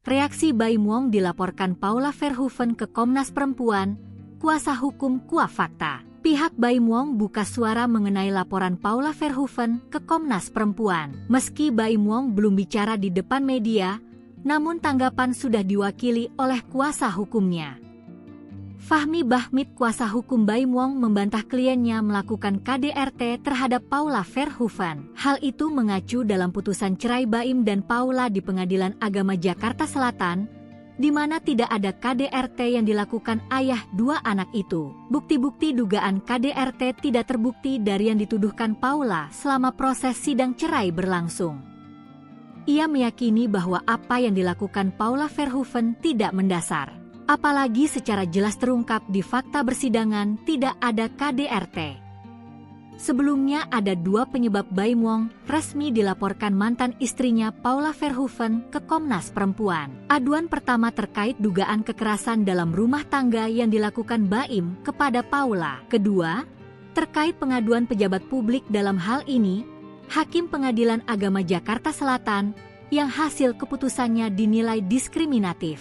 Reaksi Baim Wong dilaporkan Paula Verhoeven ke Komnas Perempuan, kuasa hukum Kua Fakta. Pihak Baim Wong buka suara mengenai laporan Paula Verhoeven ke Komnas Perempuan. Meski Baim Wong belum bicara di depan media, namun tanggapan sudah diwakili oleh kuasa hukumnya. Fahmi Bahmid, kuasa hukum Baim Wong, membantah kliennya melakukan KDRT terhadap Paula Verhoeven. Hal itu mengacu dalam putusan cerai Baim dan Paula di Pengadilan Agama Jakarta Selatan, di mana tidak ada KDRT yang dilakukan ayah dua anak itu. Bukti-bukti dugaan KDRT tidak terbukti dari yang dituduhkan Paula selama proses sidang cerai berlangsung. Ia meyakini bahwa apa yang dilakukan Paula Verhoeven tidak mendasar. Apalagi secara jelas terungkap di fakta persidangan tidak ada KDRT. Sebelumnya ada dua penyebab Baim Wong resmi dilaporkan mantan istrinya Paula Verhoeven ke Komnas Perempuan. Aduan pertama terkait dugaan kekerasan dalam rumah tangga yang dilakukan Baim kepada Paula. Kedua, terkait pengaduan pejabat publik dalam hal ini, Hakim Pengadilan Agama Jakarta Selatan yang hasil keputusannya dinilai diskriminatif.